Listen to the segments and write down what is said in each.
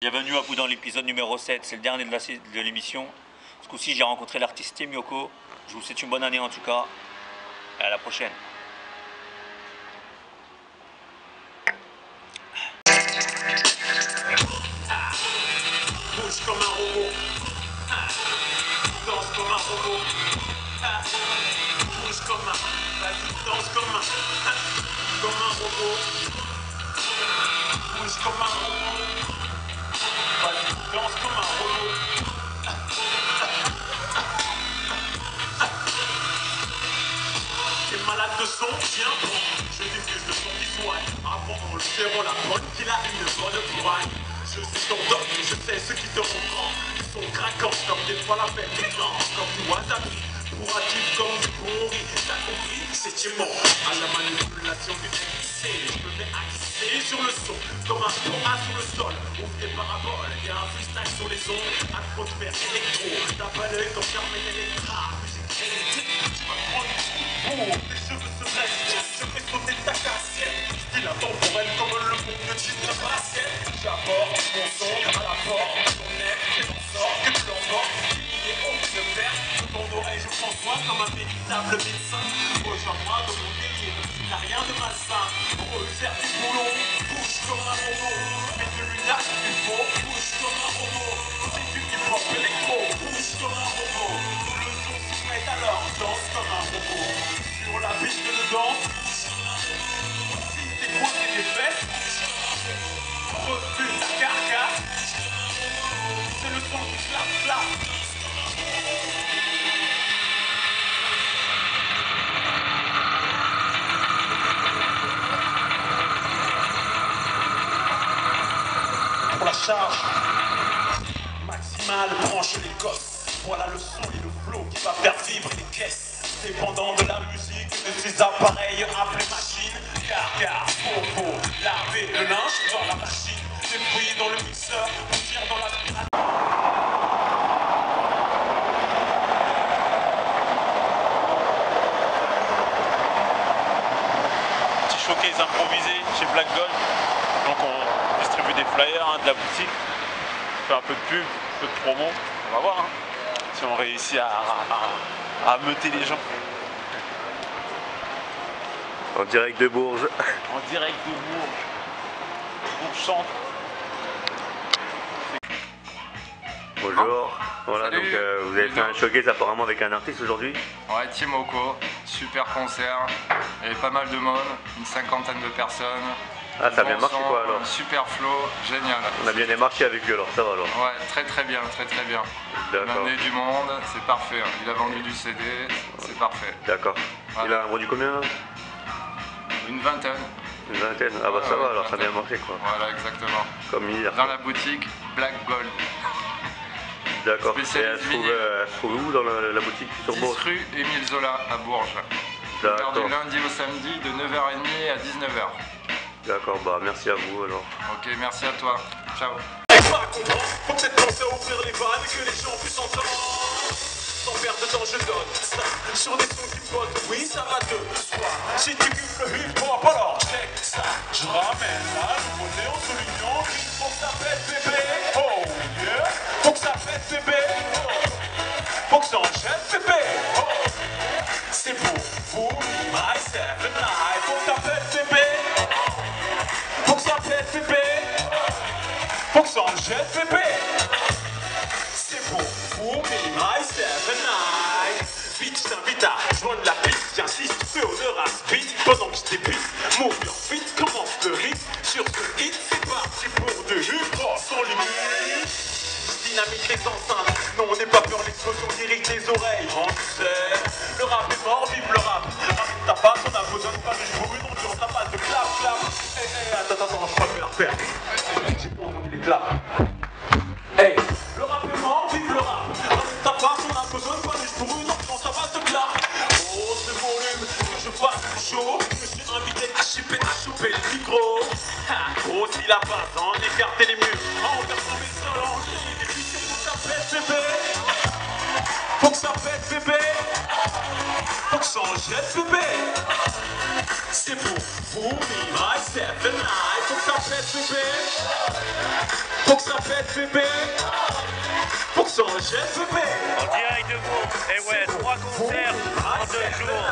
Bienvenue à vous dans l'épisode numéro 7, c'est le dernier de l'émission. Ce coup-ci, j'ai rencontré l'artiste Team Yoko. Je vous souhaite une bonne année en tout cas. Et à la prochaine. Bouge comme un robot, danse comme un robot, bouge comme un, vas-y danse comme un robot, bouge comme un robot, vas-y danse comme un robot. T'es malade de son, tiens bon, je diffuse le son qui soigne. Avant on le serrant la bonne qu'il a une bonne poigne. Je sais ton doc, je sais ce qui te comprend. Ils sont craquants comme des fois la fête des grands. Comme du wasabi, bourratif comme du pourri. T'as compris, c'est Timon. À la manipulation du MC, je me mets à glisser sur le son. Comme un A sur le sol, ouvre des paraboles. Y'a un freestyle sur les ondes, atmosphère électro. T'as pas l'œil comme Carmen Electra. Musique électrique, tu vas prendre du coup. Tes cheveux se dressent, je fais sauter ta cassette. Style intemporel comme le groupe de jean de brassière. J'apporte mon son à la porte de ton nez, et j'en sors que tu l'emportes. Il est haut de perte de ton oreille, je prends soin comme un véritable médecin. Rejoins-moi de mon délire, il n'a rien de malsain. Refaire du boulot, bouge comme un robot. Mets de l'unage, il faut, bouge comme un robot. C'est du hip-hop électro, bouge comme un robot. Le son s'y met alors, danse comme un robot. Sur la piste de danse, si t'es coincé des fesses, refuse ta carcasse. C'est le son qui clap. Pour la charge maximale, branche les gosses. Voilà le son et le flow qui va faire vibrer les caisses. Dépendant de la musique, de ces appareils appelés machines. Car, faux, laver le linge dans la machine. Débrouiller dans le mixeur, bouillir dans la... Petit showcase improvisé chez Black Gold. Donc on distribue des flyers de la boutique. On fait un peu de pub, un peu de promo. On va voir si on réussit à meuter les gens. En direct de Bourges. En direct de Bourges. Bourges Centre. Bonjour. Voilà, Salut. donc vous avez fait un showcase apparemment avec un artiste aujourd'hui. Ouais, Team Yoko, super concert, il y avait pas mal de monde, une cinquantaine de personnes. Ah, ça a bien Bon marché son, quoi alors. Super flow, génial. On a bien démarché avec lui alors, ça va alors. Ouais, très bien, très bien. Il a D'accord. amené du monde, c'est parfait. Il a vendu du CD, c'est parfait. D'accord. Il a vendu combien là? Une vingtaine. Une vingtaine. Ah bah Ouais, ça va ouais, alors, ça a bien vingtaine. marché quoi. Voilà, exactement. Comme hier. Dans la boutique Black Gold, D'accord. Et spécialiste elle se trouve, vinyle. elle se trouve où dans la boutique sur 10 Bourges? rue Émile Zola à Bourges. Ouvert du D'accord. lundi au samedi de 9h30 à 19h. D'accord, bah merci à vous alors. Ok, merci à toi. Ciao. Pas comprendre, faut que cette pensée à ouvrir les vannes, que les gens puissent entendre. Sans perdre de temps, je donne ça sur des sons qui me bottent. Oui, ça va de soi. Si tu kiffes le hip-hop, alors check ça. Je ramène la nouveauté en soulignant qu'il faut que ça pète bébé. Oh yeah, faut que ça pète bébé. Oh. Faut que ça en jette bébé. Oh. C'est pour vous, myself and I. Faut que ça pète bébé. Faut que ça pète bébé. Faut que ça en jette bébé. C'est pour vous, me, myself and I. Vite, je t'invite à joindre la piste. J'insiste, fais honneur à ce beat. Pendant que je débite, move your feet, commence le rythme. Sur ce hit, c'est parti pour du hip-hop sans limite. Dynamique les enceintes. Non, on n'est pas peur, l'explosion irrite les oreilles. On sait, le rap est mort, vive le rap. Ta base, on a besoin de pas de pour une endurance, ta base de clap. Attends, je crois que je vais la refaire. J'ai pas entendu les claps. Hey, le rap est mort, vive le rap. Ta base, on a besoin de pas de pour une endurance, ta base de clap. Oh, ce volume, que je fasse chaud. Je suis invité à choper le micro. Grossis la base, en écarter les murs. En versant mes sols, faut que ça pète bébé. Faut que ça en jette bébé. C'est pour vous, me, myself and I. Faut que ça pète, bébé. Faut que ça pète, bébé. Faut que ça en jette, bébé. En direct de Bourges, et ouais, 3 concerts en 2 jours.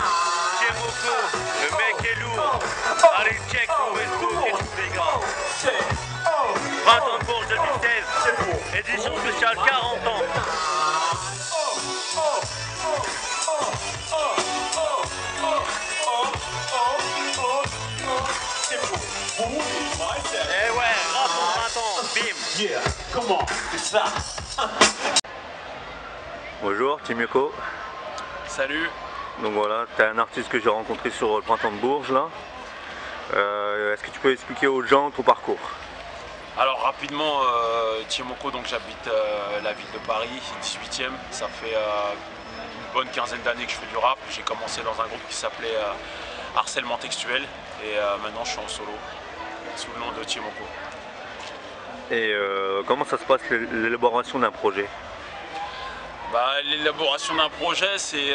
Tiemoko, le mec est lourd. Allez, check pour Facebook et tout les gars. Printemps de Bourges 2016, édition spéciale 40 ans. Et ouais, rap en printemps, bim. Yeah, comment c'est ça? Bonjour, Tiemoko. Salut. Donc voilà, tu es un artiste que j'ai rencontré sur le printemps de Bourges là. Est-ce que tu peux expliquer aux gens ton parcours? Alors rapidement, Tiemoko, donc j'habite la ville de Paris, 18e. Ça fait une bonne quinzaine d'années que je fais du rap. J'ai commencé dans un groupe qui s'appelait Harcèlement Textuel et maintenant je suis en solo sous le nom de Tiemoko. Et comment ça se passe l'élaboration d'un projet? L'élaboration d'un projet, c'est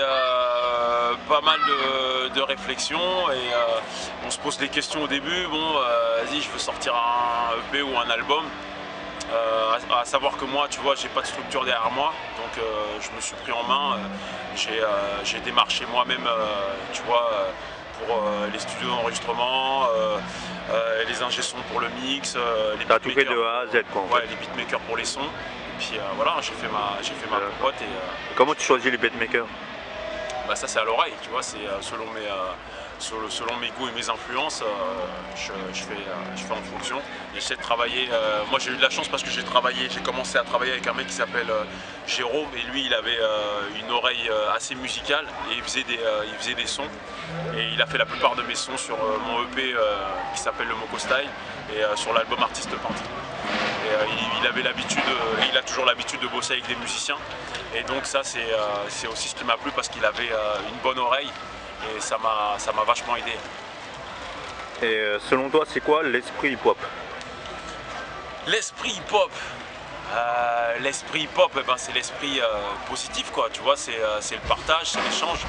pas mal de réflexion et on se pose des questions au début. Bon, vas-y, je veux sortir un EP ou un album. À savoir que moi, tu vois, j'ai pas de structure derrière moi, donc je me suis pris en main. J'ai démarché moi-même, tu vois, pour les studios d'enregistrement, les ingé-sons pour le mix, les T'as tout fait de A à Z quoi en fait. Ouais, les beatmakers pour les sons. Puis voilà, j'ai fait ma popote et Comment tu choisis les beatmakers? ça c'est à l'oreille, tu vois, c'est selon mes goûts et mes influences, je fais en fonction. J'essaie de travailler, moi j'ai eu de la chance parce que j'ai commencé à travailler avec un mec qui s'appelle Jérôme et lui il avait une oreille assez musicale et il faisait des sons et il a fait la plupart de mes sons sur mon EP qui s'appelle le Moko Style et sur l'album Artiste Peintre. Il avait l'habitude, il a toujours l'habitude de bosser avec des musiciens et donc ça c'est aussi ce qui m'a plu parce qu'il avait une bonne oreille et ça m'a vachement aidé. Et selon toi c'est quoi l'esprit hip-hop? L'esprit hip-hop, c'est l'esprit positif quoi, tu vois, c'est le partage, c'est l'échange,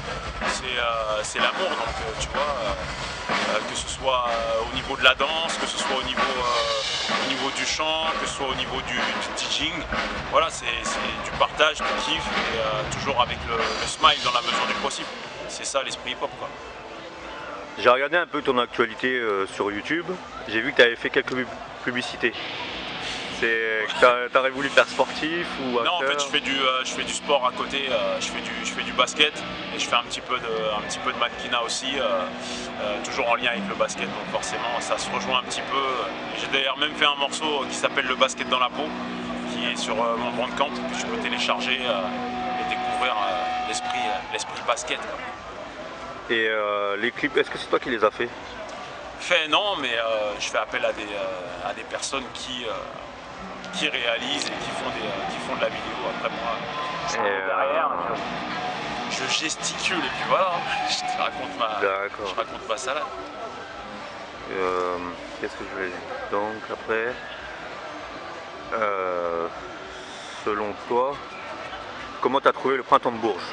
c'est l'amour, donc tu vois, que ce soit au niveau de la danse, que ce soit au niveau du chant, que ce soit au niveau du teaching, voilà, c'est du partage, du kiff, et toujours avec le smile dans la mesure du possible, c'est ça l'esprit hip-hop quoi. J'ai regardé un peu ton actualité sur YouTube, j'ai vu que tu avais fait quelques publicités. C'est que t'aurais voulu faire sportif ou acteur? Non, en fait je fais du sport à côté, je fais du basket et je fais un petit peu de mannequinat aussi, toujours en lien avec le basket, donc forcément ça se rejoint un petit peu. J'ai d'ailleurs même fait un morceau qui s'appelle Le Basket dans la peau, qui est sur mon Bandcamp, que tu peux télécharger et découvrir l'esprit basket quoi. Et les clips, est-ce que c'est toi qui les as fait? Non, mais je fais appel à des personnes qui réalisent et qui font de la vidéo. Après moi, je suis derrière, je gesticule et puis voilà, je te raconte ma salade. Qu'est-ce que je voulais dire? Donc après, selon toi, comment tu as trouvé le printemps de Bourges?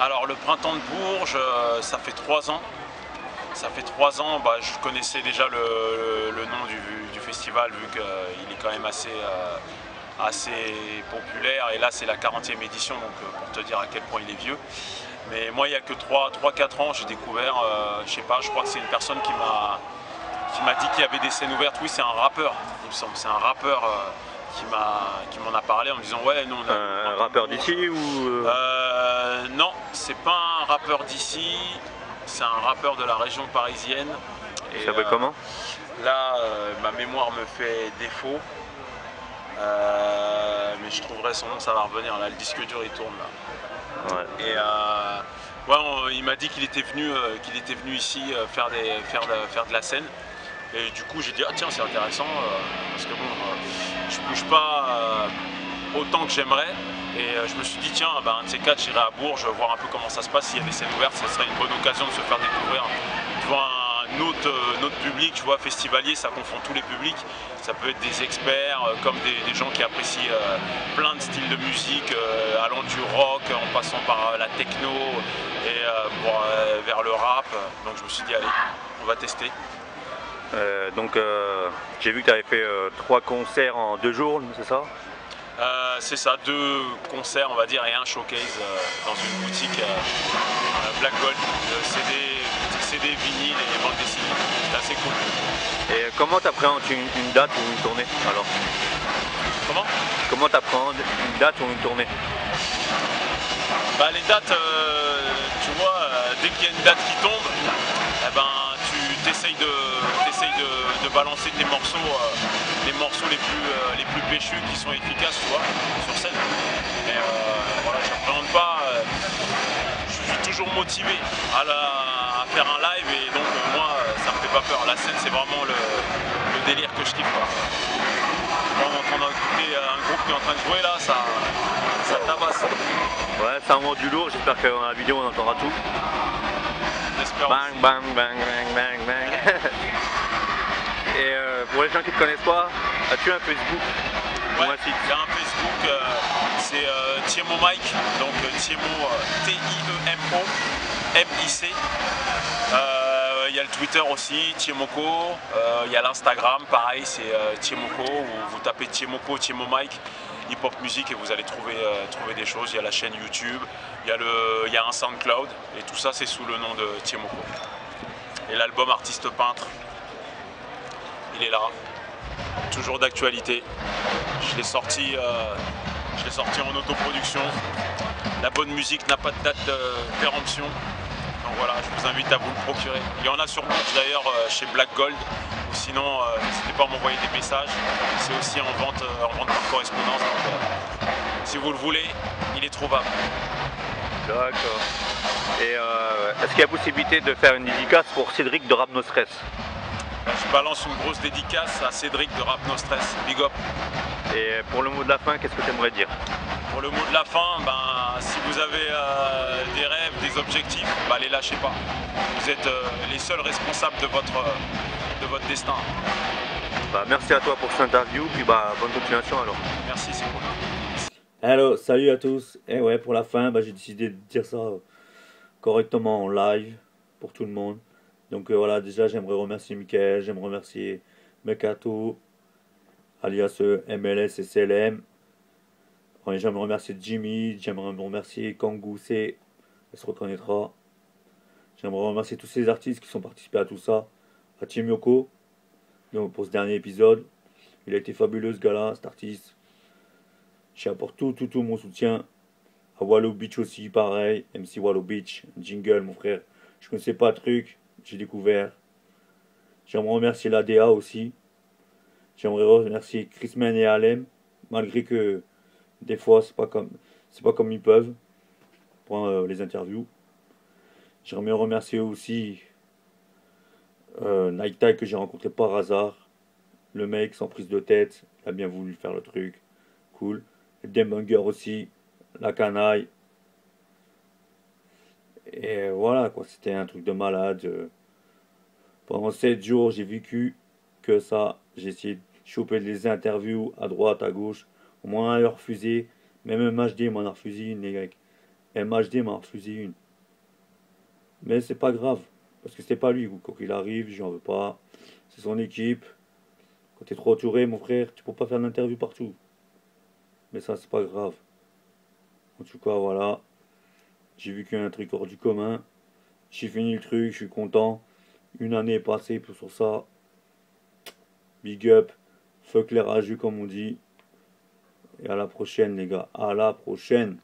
Alors le printemps de Bourges, ça fait 3 ans. Ça fait 3 ans, je connaissais déjà le nom du festival vu qu'il est quand même assez populaire et là c'est la 40e édition donc pour te dire à quel point il est vieux. Mais moi il n'y a que 3-4 ans j'ai découvert, je sais pas, je crois que c'est une personne qui m'a dit qu'il y avait des scènes ouvertes. Oui, c'est un rappeur, il me semble, c'est un rappeur qui m'en a parlé en me disant ouais, nous on a un rappeur d'ici ou non, c'est pas un rappeur d'ici. C'est un rappeur de la région parisienne. Il s'appelle comment? Là, ma mémoire me fait défaut. Mais je trouverai son nom, ça va revenir. Là, le disque dur, il tourne là. Ouais. Et il m'a dit qu'il était venu ici faire de la scène. Et du coup, j'ai dit, ah tiens, c'est intéressant. Parce que bon, je bouge pas autant que j'aimerais. Et je me suis dit tiens, un de ces quatre j'irai à Bourges voir un peu comment ça se passe, s'il y a des scènes ouvertes, ce serait une bonne occasion de se faire découvrir devant un notre public, tu vois, festivalier, ça confond tous les publics. Ça peut être des experts, comme des gens qui apprécient plein de styles de musique, allant du rock en passant par la techno et vers le rap. Donc je me suis dit, allez, on va tester. J'ai vu que tu avais fait 3 concerts en 2 jours, c'est ça? C'est ça, 2 concerts on va dire et un showcase dans une boutique Black Gold, CD, vinyle et bande dessinée. C'est assez cool. Et comment t'appréhendes une date ou une tournée alors? Comment t'appréhendes une date ou une tournée? Bah, les dates, tu vois, dès qu'il y a une date qui tombe, eh ben, tu essayes de balancer tes morceaux, les morceaux les plus péchus qui sont efficaces, tu vois, sur scène. Mais voilà, j'appréhende pas. Je suis toujours motivé à faire un live et donc moi, ça me fait pas peur. La scène, c'est vraiment le délire que je kiffe, quoi. On entend écouter un groupe qui est en train de jouer là, ça tabasse. Ouais, ça envoie du lourd, j'espère que dans la vidéo on entendra tout. J'espère bang, aussi. bang, bang, bang, bang, bang. Et pour les gens qui ne te connaissent pas, as-tu un Facebook ou Ouais, un site? il y a un Facebook, c'est Tiemo Mike, donc Tiemo, Tiemo, MIC. Il y a le Twitter aussi, Tiemoko. Il y a l'Instagram, pareil, c'est Tiemoko. Vous tapez Tiemoko, Tiemo Mike, hip hop musique et vous allez trouver des choses. Il y a la chaîne YouTube, il y a un SoundCloud et tout ça c'est sous le nom de Tiemoko. Et l'album Artiste Peintre, il est là, toujours d'actualité. Je l'ai sorti en autoproduction. La bonne musique n'a pas de date de péremption. Donc voilà, je vous invite à vous le procurer. Il y en a sur Books d'ailleurs chez Black Gold. Ou sinon, n'hésitez pas à m'envoyer des messages. C'est aussi en vente par correspondance. Donc, si vous le voulez, il est trouvable. D'accord. Et est-ce qu'il y a possibilité de faire une dédicace pour Cédric de Rap No Stress? Je balance une grosse dédicace à Cédric de Rap No Stress. Big up. Et pour le mot de la fin, qu'est-ce que tu aimerais dire? Pour le mot de la fin, si vous avez des rêves, des objectifs, les lâchez pas. Vous êtes les seuls responsables de votre destin. Merci à toi pour cette interview, puis bonne continuation alors. Merci, c'est cool. Hello, salut à tous. Et ouais, pour la fin, j'ai décidé de dire ça correctement en live pour tout le monde. Donc voilà, déjà j'aimerais remercier Mickaël, j'aimerais remercier Mekato, alias MLS et CLM. J'aimerais remercier Jimmy, j'aimerais remercier Kangoo C, elle se reconnaîtra. J'aimerais remercier tous ces artistes qui sont participés à tout ça. À Tiemoko, donc pour ce dernier épisode. Il a été fabuleux ce gars-là, cet artiste. J'apporte tout mon soutien. À Wallow Beach aussi, pareil. MC Wallow Beach, jingle mon frère. Je connaissais pas le truc, j'ai découvert. J'aimerais remercier l'ADA aussi. J'aimerais remercier Chrisman et Alem, malgré que des fois c'est pas comme ils peuvent pour les interviews. J'aimerais remercier aussi Night Tide que j'ai rencontré par hasard. Le mec sans prise de tête, il a bien voulu faire le truc. Cool. Demunger aussi, la canaille. Et voilà quoi, c'était un truc de malade. Pendant 7 jours, j'ai vécu que ça. J'ai essayé de choper des interviews à droite, à gauche. Au moins à leur refusé. Même MHD m'en a refusé une, les gars. MHD m'en a refusé une. Mais c'est pas grave. Parce que c'est pas lui. Quand il arrive, j'en veux pas. C'est son équipe. Quand t'es trop entouré, mon frère, tu peux pas faire d'interview partout. Mais ça, c'est pas grave. En tout cas, voilà. J'ai vécu un truc hors du commun. J'ai fini le truc, je suis content. Une année est passée sur ça. Big up. Fuck les rageux, comme on dit. Et à la prochaine, les gars. À la prochaine.